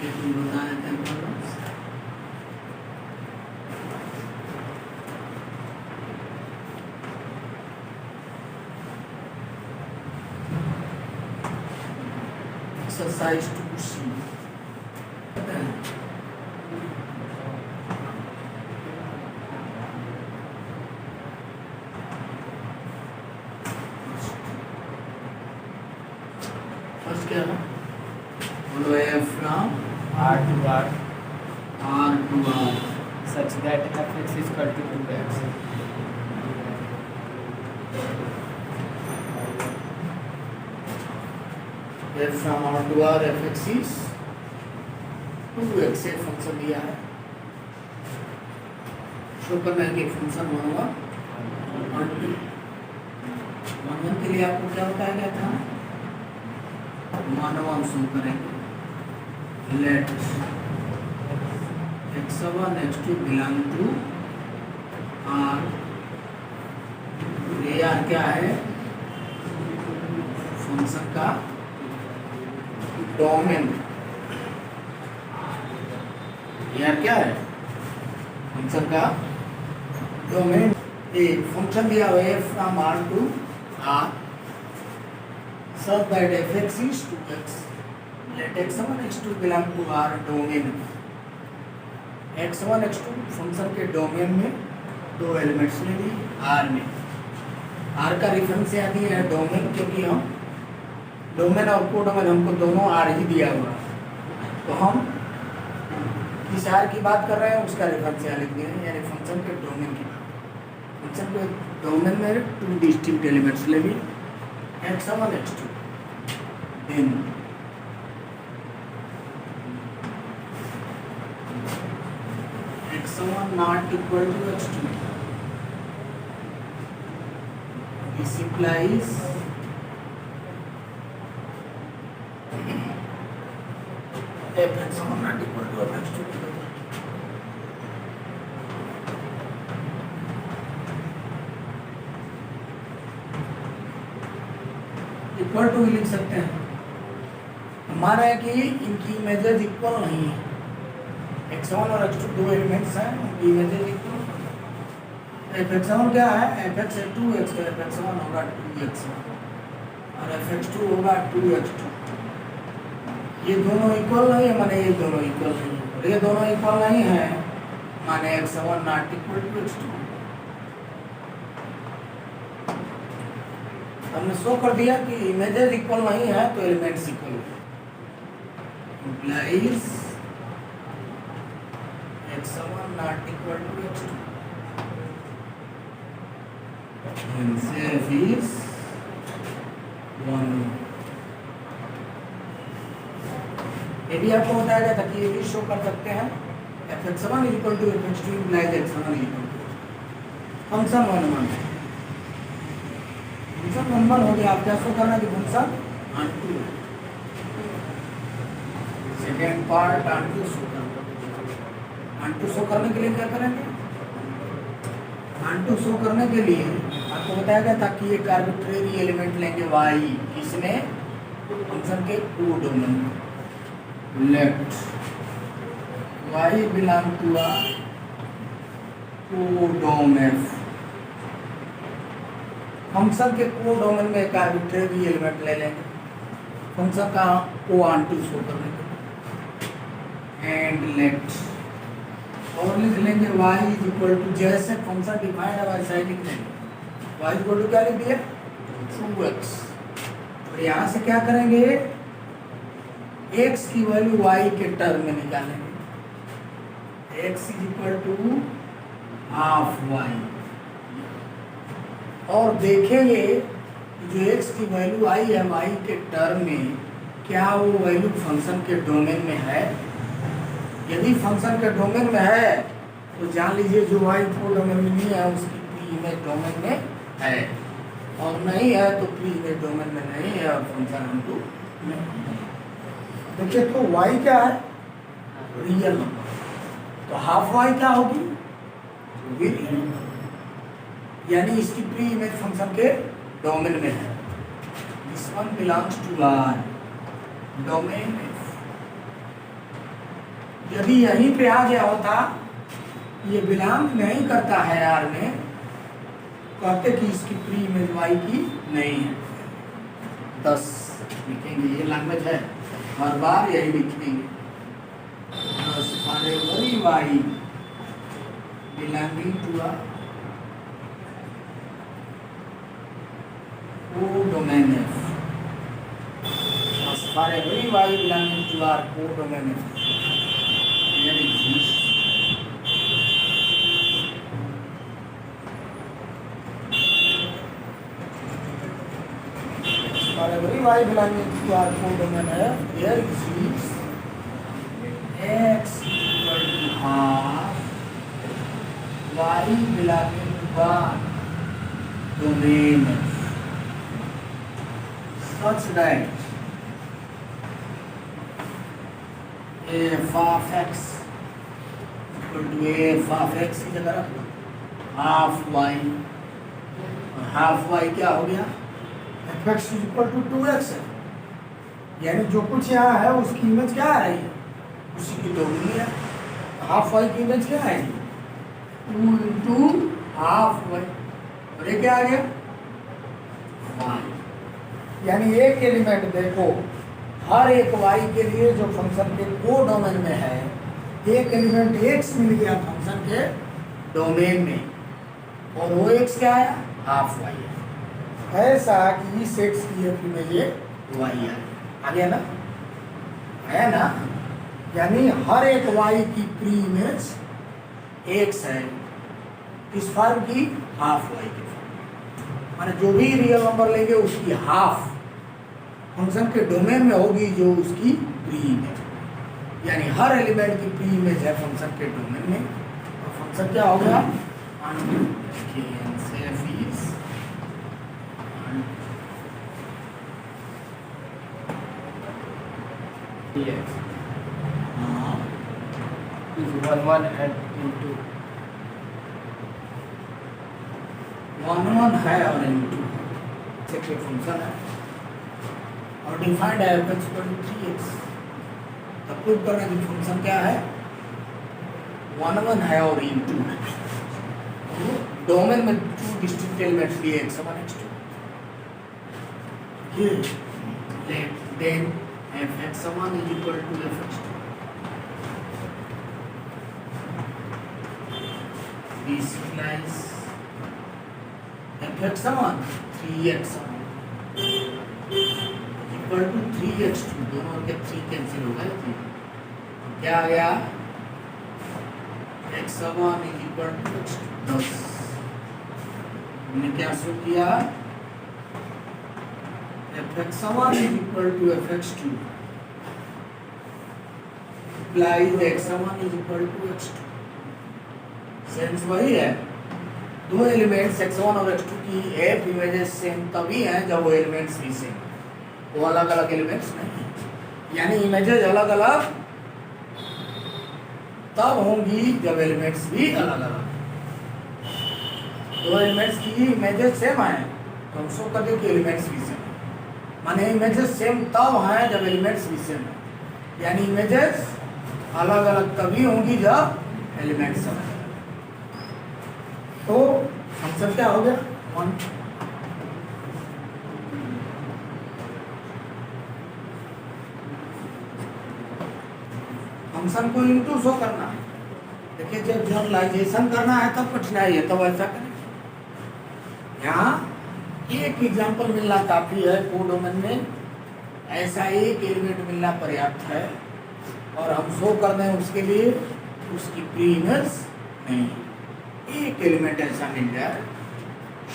ये तुम बताया था प्रॉब्लम्स। एक्सरसाइज 2C फर्स्ट क्या है? बोलो f from R to R R to R such that fx is equal to 2x. f from R to R fx is 2x। एक function दिया है, शो करना है कि फंक्शन 1 के लिए आपको क्या बताया गया था? 1 शो करेंगे। Let x1 x2 belong to R। ये R क्या है? फंक्शन का डोमेन। यार क्या है? फंक्शन का डोमेन। एक फंक्शन दिया हुआ है from R to R such that fx is 2x। let x1 x2 belong to R domain. x1 x2 function के डोमेन में दो एलिमेंट्स ले ली R में। R का रेफरेंस यहाँ दिया है डोमेन, क्योंकि हम डोमेन और कोडोमेन हमको दोनों R ही दिया हुआ है, तो हम किस R की बात कर रहे हैं उसका रेफरेंस यहाँ लिख दिए हैं, यानी फंक्शन के डोमेन की बात। फंक्शन के डोमेन में टू डिस्टिंक्ट एलिमेंट्स ले ली x1 x2। then x1 not equal to x2, this implies fx1 not equal to fx2 equal to लिख सकते हैं। हमारा है कि इनकी इमेजेस इक्वल नहीं है। x1 और x2 दो एलिमेंट्स हैं, उनकी इमेजेस इक्वल। fx1 क्या है? fx है 2x, तो fx1 होगा 2x और fx2 होगा 2x2। ये दोनों इक्वल नहीं है, माने ये दोनों इक्वल नहीं है। और ये दोनों इक्वल नहीं है माने x1 not equal to x2। हमने शो कर दिया कि इमेजेस इक्वल नहीं है तो एलिमेंट्स इक्वल है। implies x1 not equal to x2 and f is 1। ये भी आपको बताया गया था कि ये भी शो कर सकते हैं fx1 equal to fx2 implies x1 equal to function 1 function 1 हो गया। आप क्या शो करना कि फंक्शन ऑन2 है। सेकेंड पार्ट ऑन2 शो करना। ऑन2 शो करने के लिए क्या करेंगे? ऑन2 शो करने के लिए आपको बताया गया था कि एक आर्बिट्रेरी एलिमेंट लेंगे y, इसमें फंक्शन के codomain. Let y belong to a codomain. Function के कोडोमेन में एक आर्बिट्रेरी एलिमेंट ले लेंगे फंक्शन का O(2) शो करने के लिए। एंड लेट और लिख लेंगे y इज इक्वल टू, जैसे फंक्शन डिफाइंड है वैसा ही लिख लेंगे। y इक्वल टू क्या लिख दिया? 2x। और यहाँ से क्या करेंगे? x की वैल्यू y के टर्म में निकालेंगे। x is equal to half y। और देखेंगे जो x की वैल्यू आई है y के टर्म में, क्या वो वैल्यू फंक्शन के डोमेन में है? यदि फंक्शन के डोमेन में है तो जान लीजिए जो y को डोमेन में नहीं है उसकी प्री इमेज डोमेन में है, और नहीं है तो प्री इमेज डोमेन में नहीं है और फंक्शन ऑन2 में। देखिए तो y क्या है? रियल नंबर, तो हाफ y क्या होगी? रियल, यानी इसकी प्री इमेज फंक्शन के डोमेन में है। This one belongs to R domain यदि यहीं पे आ गया होता, ये बिलोंग नहीं करता है आर में, कहते कि इसकी प्री इमेज वाई की नहीं है। 10 लिखेंगे, ये लैंग्वेज है, हर बार यही लिखेंगे। 10 for every Y belonging to a codomain F। For every y belonging to our codomain F, there exists for every y belonging to our codomain F, there exists x equal to half y belonging to our domain F, such that f of x equal to f of x की जगह रख लो half y, और half y क्या हो गया, F x equal to 2x है, यानी जो कुछ यहाँ है उसकी इमेज क्या आ रही है, उसी की दोगुनी है। हाफ y की इमेज क्या आएगी, 2 इंटू हाफ y, और ये क्या आ गया y, यानी एक एलिमेंट देखो, हर एक y के लिए जो फंक्शन के कोडोमेन में है, एक एलिमेंट x मिल गया फंक्शन के डोमेन में, और वो x क्या आया, हाफ y है। ऐसा कि इस x की एक इमेज y है, आ गया ना, है ना, यानी हर एक y की प्री इमेज x है, इस फॉर्म की हाफ y की फॉर्म, माने जो भी रियल नंबर लेंगे उसकी हाफ फंक्शन के डोमेन में होगी जो उसकी प्री इमेज, यानी हर एलिमेंट की प्री इमेज है फंक्शन के डोमेन में, और फंक्शन क्या हो गया, is 1 and into 1 है और into से फंक्शन है, और डिफाइंड है f x equal to 3x, तब प्रूव करना कि फंक्शन क्या है, 1 है और इनटू है, डोमेन में 2 डिस्टिंक्ट एलिमेंट्स लिए x1 x2, then f x1 is equal to f x2, this implies f x1 3x1 equal to 3x2, दोनों के 3 कैंसिल हो गए, क्या आ गया, x1 is equal to x2, 10। हमने क्या शो किया, fx1 is equal to fx2 implies x1 is equal to x2, sense वही है, दो एलिमेंट्स x1 और x2 की f इमेजेस सेम तभी हैं जब वो एलिमेंट्स भी सेम, वो अलग अलग एलिमेंट्स नहीं, यानी इमेजेस अलग अलग तब होंगी जब एलिमेंट्स भी अलग अलग, दो एलिमेंट्स की इमेजेस सेम है तो हम शो कर दे कि एलिमेंट्स भी सेम, माने इमेजेस सेम तब हैं जब एलिमेंट्स भी सेम है, यानी इमेजेस अलग अलग तभी होंगी जब एलिमेंट्स अलग, तो फंक्शन क्या हो गया, 1। फंक्शन को इनटू शो करना है, देखिए जब जनरलाइजेशन करना है तब कठिनाई है, तब ऐसा करें। यहाँ एक एग्जांपल मिलना काफ़ी है, कोडोमेन में ऐसा एक एलिमेंट मिलना पर्याप्त है, और हम शो कर दें उसके लिए उसकी प्री इमेज नहीं, एक एलिमेंट ऐसा मिल जाए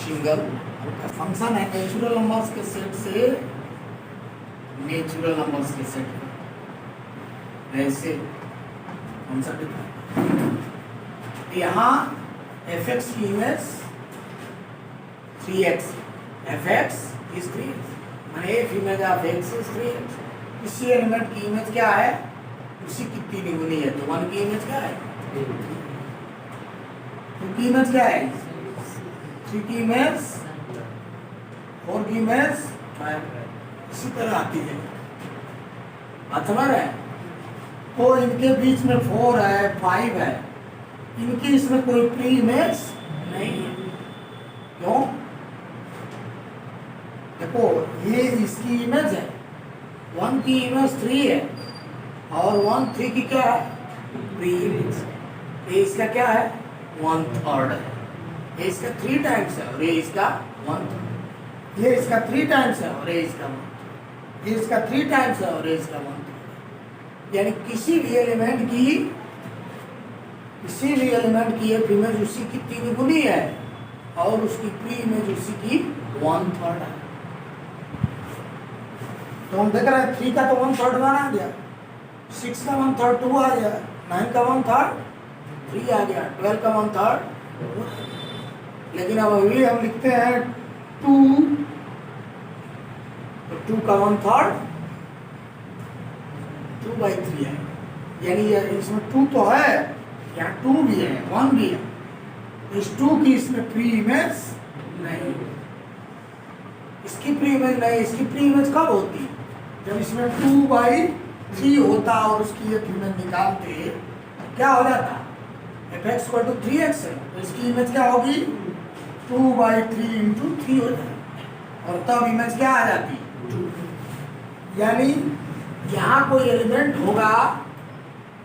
सिंगल, फंक्शन है नेचुरल नंबर्स के सेट से नेचुरल नंबर्स के सेट, ऐसे यहाँ एफ एक्स की image 3x, F x is 3x, मैंने एक image of x is 3x, इसी एलिमेंट की इमेज क्या है, उसी की 3 गुनी है, तो 1 की इमेज क्या है, 2 की इमेज क्या है, 3 की इमेज, 4 की इमेज 5, इसी तरह आती है, बात समझ रहे हैं। तो इनके बीच में 4 है 5 है, इनकी इसमें कोई प्री इमेज नहीं है। क्यों? देखो ये इसकी इमेज है, 1 की इमेज 3 है और 1 3 की क्या है प्री इमेज। ये इसका क्या है 1/3 है, ये इसका 3 टाइम्स है और ये इसका 1/3, ये इसका 3 टाइम्स है और ये इसका 1/3, ये इसका 3 टाइम्स है और ये इसका 1/3। यानी किसी भी एलिमेंट की एक इमेज उसी की 3 गुनी है और उसकी प्री इमेज उसी की 1/3 है। तो हम देख रहे हैं 3 का तो 1/3 1 आ गया, 6 का 1/3 2 आ गया, 9 का 1/3 3 आ गया, 12 का 1/3 4 आ गया। लेकिन अब अभी हम लिखते हैं 2, तो 2 का 1/3 2/3 है। यानी इसमें 2 तो है, यहाँ 2 भी है 1 भी है, इस 2 की इसमें प्री इमेज नहीं, इसकी प्री इमेज नहीं। इसकी प्री इमेज कब होती? जब इसमें 2/3 होता और उसकी एक इमेज निकालते, क्या हो जाता? fx = 3x है, तो इसकी इमेज क्या होगी 2/3 × 3 हो जाएगी और तब इमेज क्या आ जाती 2। यानी यहाँ कोई एलिमेंट होगा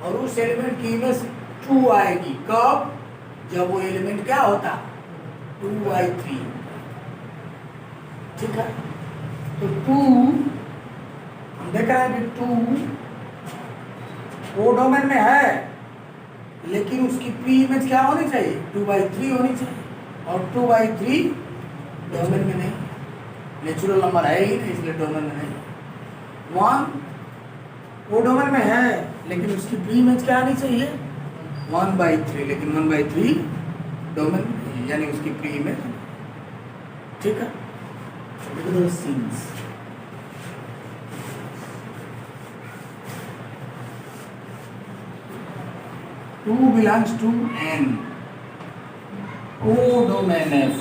और उस एलिमेंट की इमेज 2 आएगी। कब? जब वो एलिमेंट क्या होता 2/3। ठीक है, तो 2 हम देख रहे हैं कि 2 वो डोमेन में है, लेकिन उसकी प्री इमेज क्या होनी चाहिए 2/3 होनी चाहिए, और 2/3 डोमेन में नहीं, नेचुरल नंबर है ही नहीं, इसलिए डोमेन में नहीं। 1 वो डोमेन में है लेकिन उसकी प्री इमेज क्या आनी चाहिए 1/3, लेकिन 1/3 डोमेन में नहीं, यानी उसकी प्री इमेज। ठीक है, since two belongs to N, codomain F,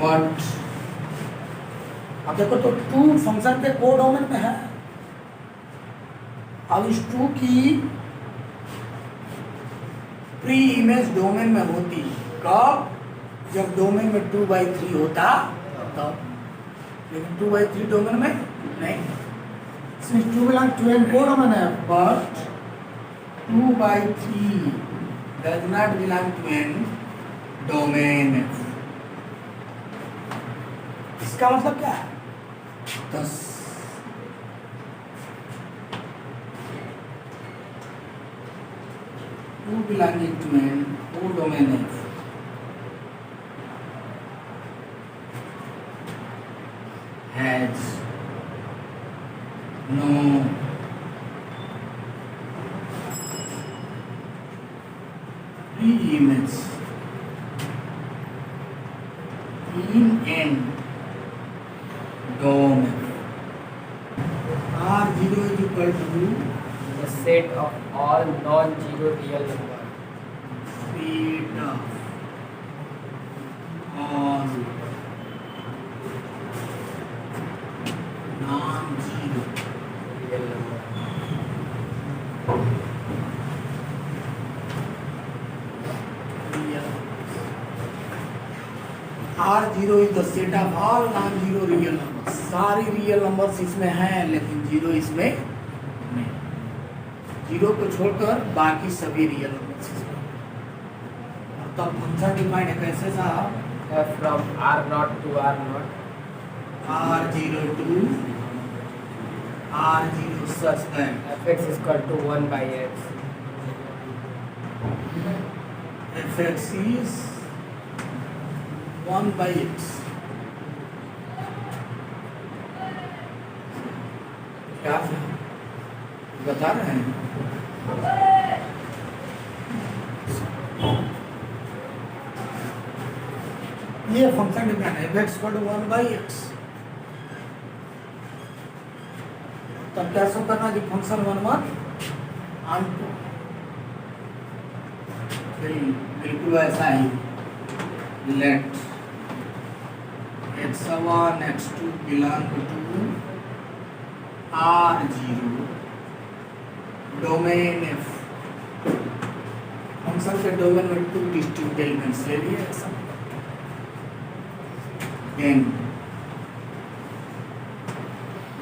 but अब देखो तो 2 फंक्शन के कोडोमेन में है। अब इस 2 की प्री इमेज डोमेन में होती कब? जब डोमेन में 2/3 होता तब, लेकिन 2/3 डोमेन में नहीं। Since 2 belongs to N codomain F, but 2/3 does not belong to N domain F। इसका मतलब क्या है? 10 2 belonging to N codomain F has no pre-image in N domain। R0 is equal to The set of all non-zero real numbers. set of all non-zero Real numbers. real। R0 is the set of all non-zero real numbers। सारी real numbers इसमें हैं लेकिन 0 इसमें नहीं, 0 को छोड़कर बाकी सभी रियल नंबर्स इसमें। और तब फंक्शन डिफाइन है कैसे साहब? F from R0 to R0 R0 to R0 such that fx is equal to 1/x. fx is 1/x। क्या है? बता रहे हैं ये फंक्शन डिफाइन है fx = 1/x। तब क्या सो करना कि फंक्शन 1 ऑन बिल्कुल वैसा ही let x1 x2 belong to R0 domain F। Function के डोमेन में 2 डिस्टिंक्ट एलिमेंट्स ले लिए ऐसा।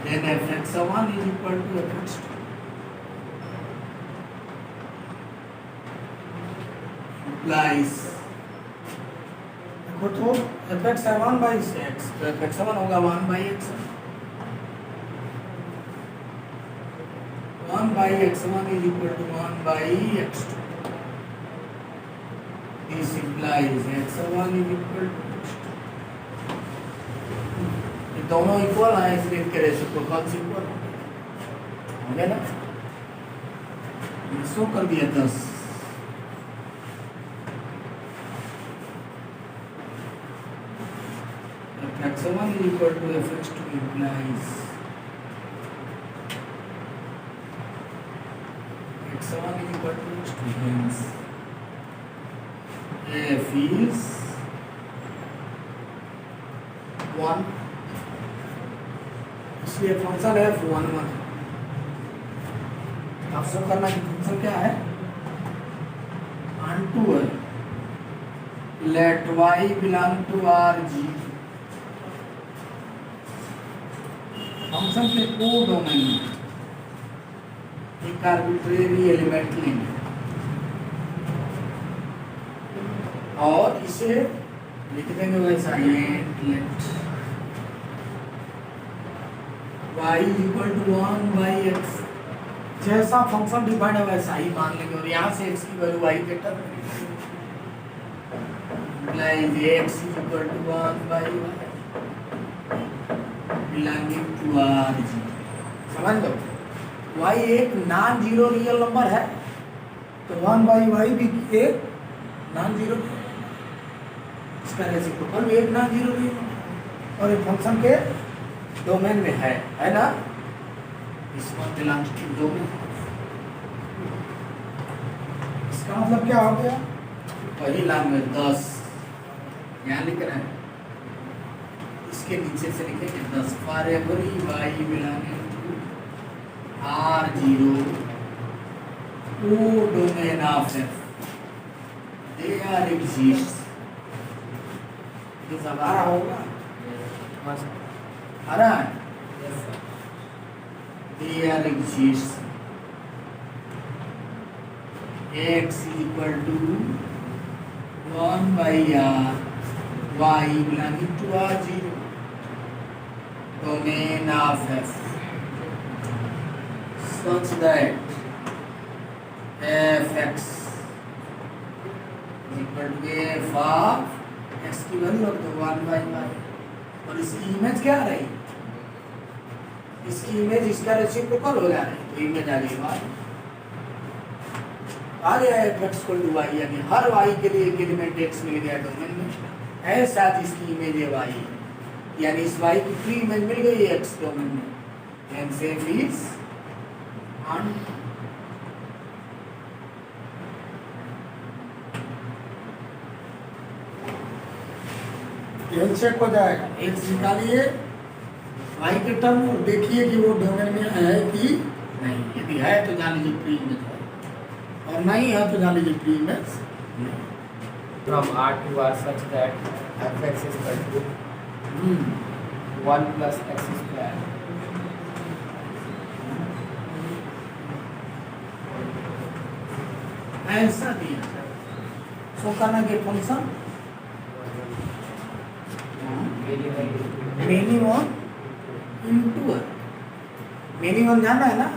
then fx1 is equal to fx2 implies देखो तो fx1 by x तो fx1 होगा 1 by x1 1 by x1 is equal to 1 by x2 this implies x1 is equal to दोनों इक्वल हैं इसलिए इनके रेसिप्रोकल इक्वल होंगे ना। सो कर दिया 10 fx1 is equal to fx2 implies x1 is equal to x2 hence f is 1 इसलिए function है f1 आप सब करना कि फंक्शन क्या है onto है let y belong to R0 function के को डोमेन में एक आर्बिट्रेरी एलिमेंट लेंगे और इसे लिख देंगे वैसा let y is equal to 1 by x जैसा फंक्शन डिफाइंड है वैसा ही मान लेंगे और यहाँ से x की वैल्यू y के टर्म में implies x is equal to 1 by y belonging to R0 समझ लो y एक नॉन जीरो रियल नंबर है तो 1 by y भी एक नॉन जीरो इसका रेसिप्रोकल भी एक नॉन जीरो रियल नंबर और ये फंक्शन के डोमेन में है ना। इसमें बिलोंग्स टू डोमेन इसका मतलब क्या हो गया वही लैंग्वेज 10 यहाँ लिख रहे हैं इसके नीचे से लिखेंगे 10 for every y belonging to R0 O domain of F there exist ये सब आ रहा होगा आ रहा है there exists x is equal to 1 by r y belonging to R0 domain of F such that fx is equal to f of x की value रख दो 1 by y और इसकी इमेज क्या आ रही इसकी इमेज इसका रेसिप्रोकल हो जा रही तो इमेज आ गई y आ गया f इक्वल टू y यानी हर y के लिए एक एलिमेंट x मिल गया डोमेन में ऐसा इसकी इमेज है y यानी इस y की फ्री इमेज मिल गई है x डोमेन में hence f is on check हो जाएगा x निकालिए y के टर्म और देखिए कि वो डोमेन में है कि नहीं यदि है तो जान लीजिए प्री इमेज है और नहीं है तो जान लीजिए pre image from R to R such that fx is equal to 1 plus x square ऐसा दिया सो करना के फंक्शन मिनिमम इनटू मिनिमम जानना है ना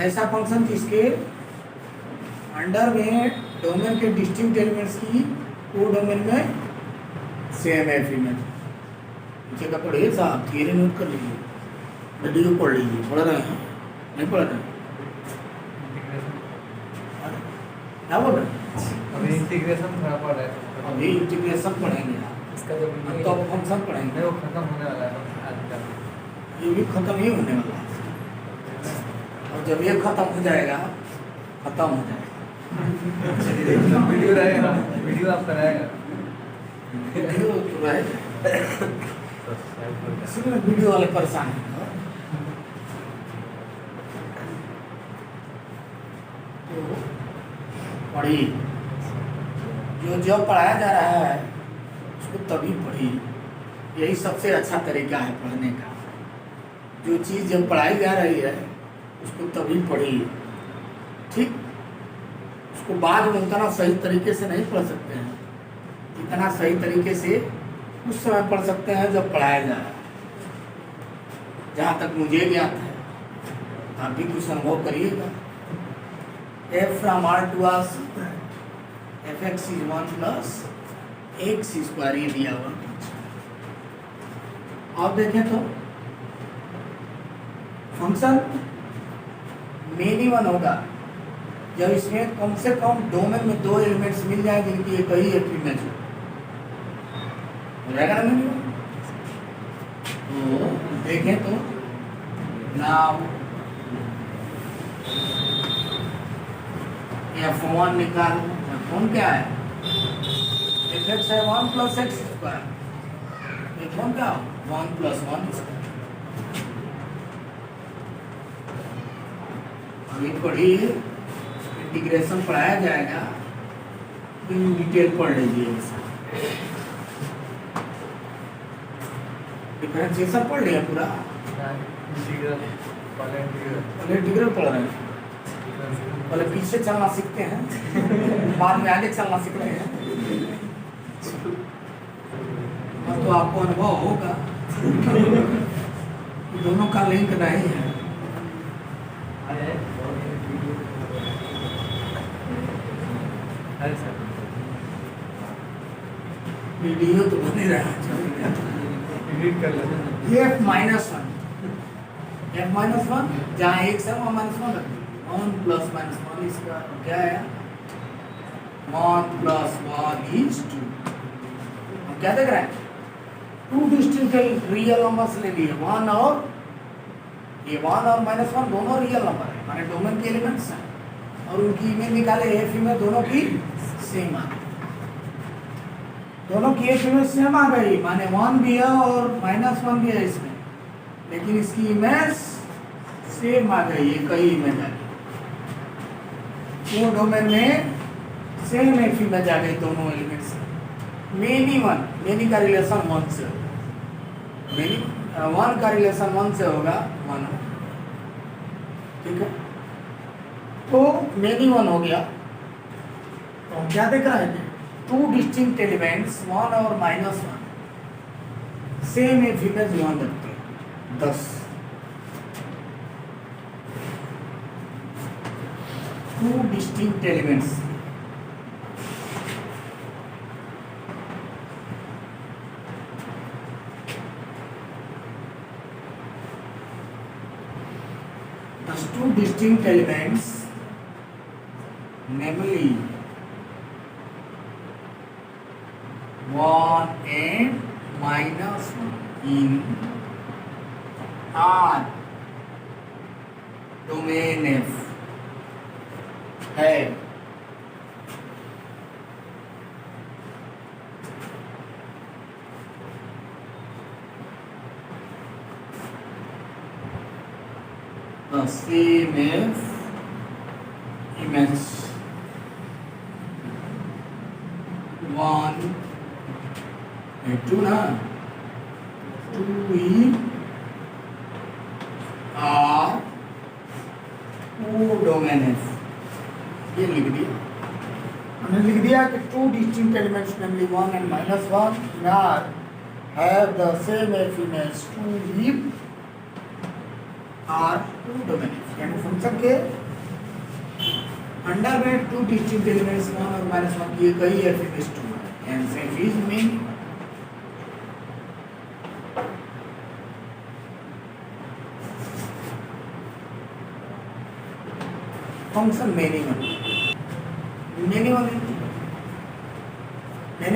ऐसा फंक्शन जिसके अंडर में डोमेन के डिस्टिंक्ट एलिमेंट्स की वो डोमेन में सेम है इमेज नीचे का पढ़िए साहब धीरे नोट कर लीजिए वीडियो पढ़ लीजिए पढ़ रहे हैं नहीं पढ़ रहे क्या बोल रहे हैं अभी इंटीग्रेशन थोड़ा पड़ रहा है अभी इंटीग्रेशन पढ़ेंगे इसका जब तो फंक्शन पढ़ेंगे वो खत्म होने वाला है आज तक ये भी खत्म ही होने वाला है और जब ये खत्म हो जाएगा खत्म हो जाएगा वीडियो रहेगा वीडियो आपका रहेगा वीडियो तो रहेगा इसलिए वीडियो वाले परेशान हैं पढ़िए, जो जब पढ़ाया जा रहा है उसको तभी पढ़िए। यही सबसे अच्छा तरीका है पढ़ने का। जो चीज़ जब पढ़ाई जा रही है उसको तभी पढ़िए, ठीक। उसको बाद में उतना सही तरीके से नहीं पढ़ सकते हैं जितना सही तरीके से उस समय पढ़ सकते हैं जब पढ़ाया जा रहा है। जहाँ तक मुझे ज्ञात है, आप भी कुछ अनुभव करिएगा। f from R to R fx is 1 plus x square ये दिया हुआ। आप देखें तो फंक्शन मेनी वन होगा जब इसमें कम से कम डोमेन में 2 एलिमेंट्स मिल जाए जिनकी एक ही एक इमेज हो जाएगा ना मेनी वन। तो देखें तो नाउ f1 निकाल, f1 क्या है, fx है 1 प्लस एक्स स्क्वायर, f1 क्या 1 प्लस 1 स्क्वायर। अभी पढ़िए, इंटीग्रेशन पढ़ाया जाएगा तो डिटेल पढ़ लीजिए। डिफरेंशिएशन पढ़ लिया पूरा, पहले इंटीग्रल पढ़ रहे हैं, पहले पीछे चलना सीखते हैं बाद में आगे चलना सीखते हैं। तो आपको अनुभव होगा दोनों का लिंक नहीं है। वीडियो तो बने रहा f माइनस 1 जहाँ एक से माइनस 1 रख 1 प्लस माइनस 1 इसका क्या है 1 प्लस 1 इज 2। हम क्या देख रहे हैं, 2 डिस्टिंक्ट रियल नंबर्स ले लिए, 1 और ये 1 और माइनस 1 दोनों रियल नंबर है, माने डोमेन के एलिमेंट्स हैं और उनकी इमेज निकाले एफ इमेज दोनों की सेम आ गई, दोनों की एफ इमेज सेम आ गई, माने 1 भी है और माइनस 1 भी है इसमें, लेकिन इसकी इमेज सेम आ गई, ये कई इमेज आ गई, वो डोमेन में सेम एफ इमेज आ गई दोनों एलिमेंट्स। मेनी वन, मेनी का रिलेशन 1 से, मेनी 1 का रिलेशन 1 से होगा 1, ठीक है। तो मेनी 1 हो गया, तो हम क्या देख रहे हैं, 2 डिस्टिंक्ट एलिमेंट्स 1 और माइनस 1 सेम एफ इमेज 1 रखते हैं 10। 2 distinct elements two distinct elements, namely 1 and minus 1 in R domain F है। The same as image 1 and 2 ना, 2 in R डोमेन F, ये लिख दिया हमने, लिख दिया कि 2 distinct elements namely 1 and minus 1 in R have the same F image 2 in R domain F, यानी फंक्शन के अंडर में 2 डिस्टिंक्ट एलिमेंट्स 1 और माइनस 1 की कई F इमेज 2 है, and safe is many. Function many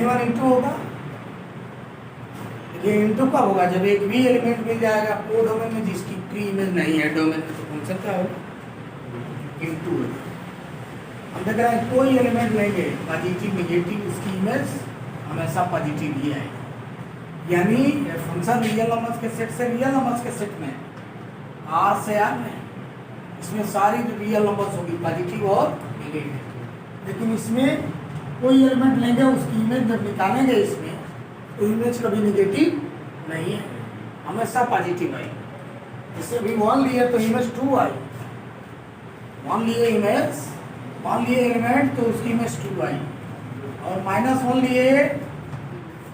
one into होगा, ये into कब होगा, जब एक भी एलिमेंट मिल जाएगा वो डोमेन में जिसकी प्री इमेज नहीं है डोमेन में, तो फंक्शन क्या होगा इंटू होगा। हम देख रहे हैं कोई एलिमेंट लेंगे पॉजिटिव नेगेटिव, उसकी इमेज हमेशा पॉजिटिव ही आएगी, यानी फंक्शन रियल नंबर्स के सेट से रियल नंबर्स के सेट में R से R में, इसमें सारी जो रियल नंबर्स होगी पॉजिटिव और नेगेटिव, लेकिन इसमें कोई एलिमेंट लेंगे उसकी इमेज जब निकालेंगे इसमें तो इमेज कभी निगेटिव नहीं है, हमेशा पॉजिटिव आई। जैसे भी 1 लिए तो इमेज 2 आई, 1 लिए इमेज 1 लिए एलिमेंट तो उसकी इमेज 2 आई, और -1 लिए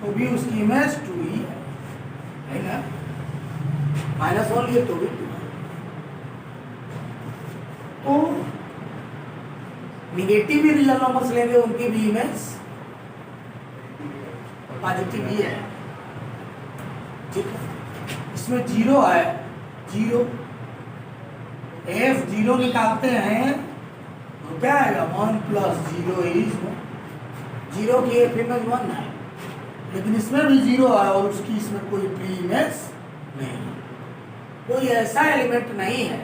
तो भी उसकी इमेज 2 ही है ना, -1 लिए तो भी 2 है। तो निगेटिव भी रियल नंबर्स लेंगे उनकी भी इमेज पॉजिटिव ही है, ठीक है। इसमें 0 है, 0 f0 निकालते हैं तो क्या आएगा 1 + 0 इज 0 की f इमेज 1 है, लेकिन इसमें भी 0 है और उसकी इसमें कोई प्री इमेज नहीं है। कोई ऐसा एलिमेंट नहीं है,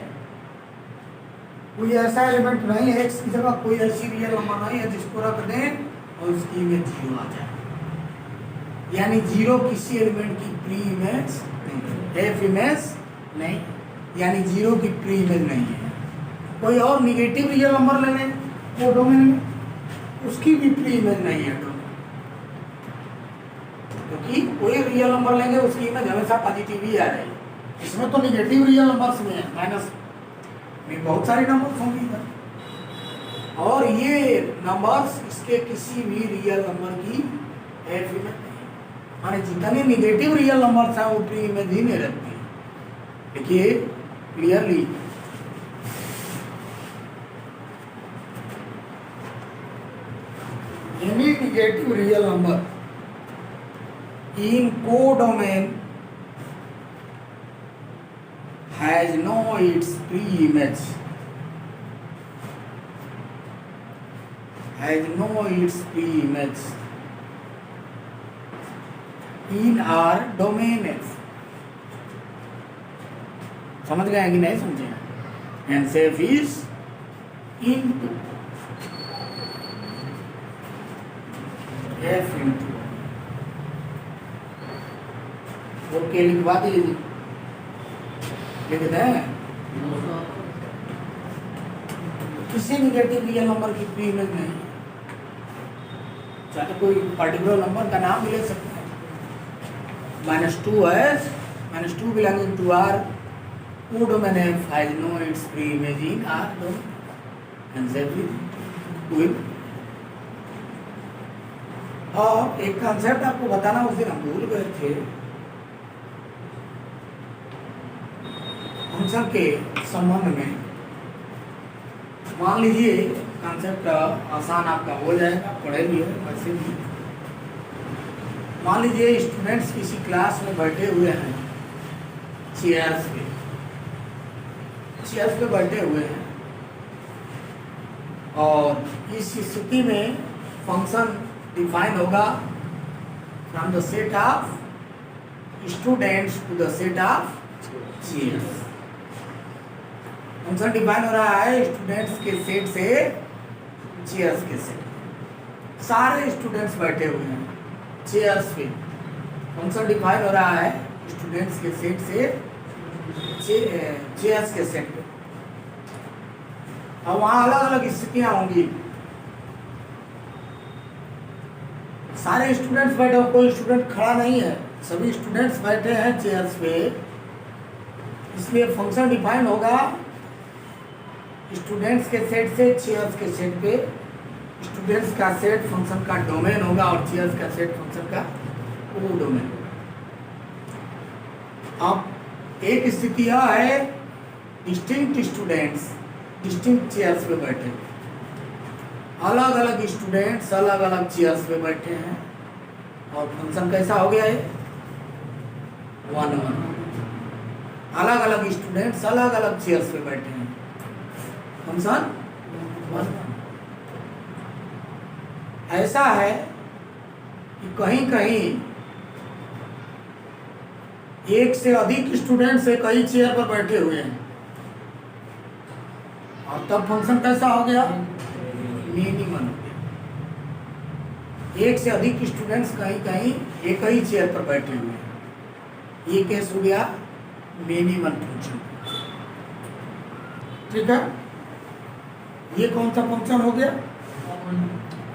कोई ऐसा एलिमेंट नहीं है x की जगह कोई ऐसी रियल नंबर नहीं है जिसको रख दें और उसकी इमेज 0 आ जाए, यानी 0 किसी एलिमेंट की प्री इमेज नहीं, f इमेज नहीं, यानी 0 की प्री इमेज नहीं है। कोई और निगेटिव रियल नंबर ले लें वो डोमेन में, उसकी भी प्री इमेज नहीं है डोमेन, क्योंकि कोई रियल नंबर लेंगे उसकी इमेज हमेशा पॉजिटिव ही आ जाएगी। इसमें तो निगेटिव रियल नंबर्स में है, माइनस में बहुत सारे नंबर्स होंगे इधर, और ये नंबर्स इसके किसी भी रियल नंबर की एफ इमेज नहीं, माने जितने निगेटिव रियल नंबर्स हैं वो प्री इमेज ही नहीं रखती। देखिए clearly, any negative real number in codomain has no its pre-image, in our domain F। समझ गए कि नहीं समझे? and F is into F into, okay लिखवा दीजिए, लिख दें। किसी निगेटिव रियल नंबर की प्री इमेज नहीं, चाहे कोई पर्टिकुलर नंबर का नाम भी ले सकते हैं। -2 है, -2 belonging to R codomain F has no its preimage in R domain and F is। और एक कंसेप्ट आपको बताना उस दिन हम भूल गए थे, फंक्शन के संबंध में। मान लीजिए कंसेप्ट आसान आपका हो जाएगा, पढ़े भी है वैसे भी। मान लीजिए स्टूडेंट्स किसी क्लास में बैठे हुए हैं, चेयर्स पे बैठे हुए हैं, और इस स्थिति में फंक्शन डिफाइन होगा from the set of students to the set of chairs. Function define हो रहा है स्टूडेंट्स के सेट से चेयर्स के सेट। सारे स्टूडेंट्स बैठे हुए हैं चेयर्स पे, फंक्शन डिफाइन हो रहा है स्टूडेंट्स के सेट से चेयर्स के सेट पे। अब वहाँ अलग अलग स्थितियाँ होंगी, सारे स्टूडेंट्स बैठे हो, कोई स्टूडेंट खड़ा नहीं है, सभी स्टूडेंट्स बैठे हैं चेयर्स पे, इसलिए फंक्शन डिफाइन होगा स्टूडेंट्स के सेट से चेयर्स के सेट पे। स्टूडेंट्स का सेट फंक्शन का डोमेन होगा और चेयर्स का सेट फंक्शन का वो डोमेन। अब एक स्थिति यह है डिस्टिंक्ट स्टूडेंट्स डिस्टिंक्ट चेयर्स पे बैठे, अलग अलग स्टूडेंट्स अलग अलग चेयर्स पे बैठे हैं, और फंक्शन कैसा हो गया है 1-1। अलग अलग स्टूडेंट्स अलग अलग चेयर्स पे बैठे हैं, फंक्शन 1-1। ऐसा है कि कहीं कहीं एक से अधिक स्टूडेंट्स एक ही चेयर पर बैठे हुए हैं, और तब फंक्शन कैसा हो गया मिनिमम हो गया। एक से अधिक स्टूडेंट्स कहीं कहीं एक ही चेयर पर बैठे हुए हैं, ये केस हो गया मिनिमम फंक्शन। ठीक है, ये कौन सा फंक्शन हो गया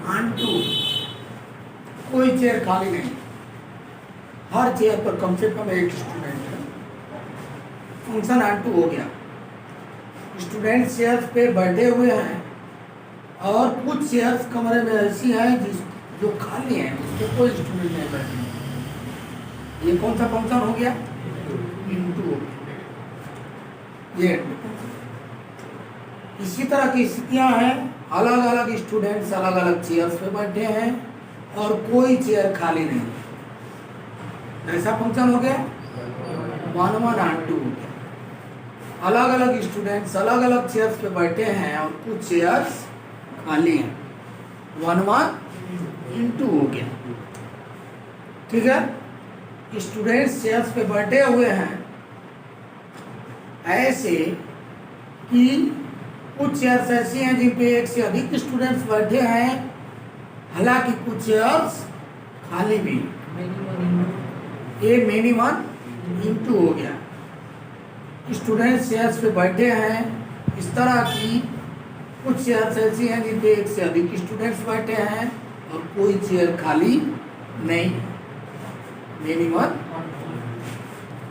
ऑन टू, कोई चेयर खाली नहीं, हर चेयर पर कम से कम एक स्टूडेंट है। फंक्शन ऑन टू हो गया। स्टूडेंट चेयर्स पे बैठे हुए हैं और कुछ चेयर्स कमरे में ऐसी हैं जो खाली हैं, उसके कोई स्टूडेंट नहीं बैठे। ये कौन सा फंक्शन हो गया? इनटू हो गया। ये इसी तरह की स्थितियां हैं, अलग अलग स्टूडेंट्स अलग अलग चेयर्स पे बैठे हैं और कोई चेयर खाली नहीं। ऐसा फंक्शन हो गया 1 1 ऑन टू हो गया। अलग अलग स्टूडेंट्स अलग अलग चेयर्स पे बैठे हैं और कुछ चेयर्स खाली हैं, 1 1 इनटू हो गया। ठीक है, स्टूडेंट्स चेयर्स पे बैठे हुए हैं ऐसे कि कुछ चेयर्स ऐसी हैं जिन पे एक से अधिक स्टूडेंट्स बैठे हैं, हालांकि कुछ चेयर्स खाली भी। ये मेनी वन इनटू हो गया। स्टूडेंट्स चेयर्स पे बैठे हैं इस तरह की कुछ चेयर्स ऐसी हैं जिन पे एक से अधिक स्टूडेंट्स बैठे हैं और कोई चेयर खाली नहीं, मेनी वन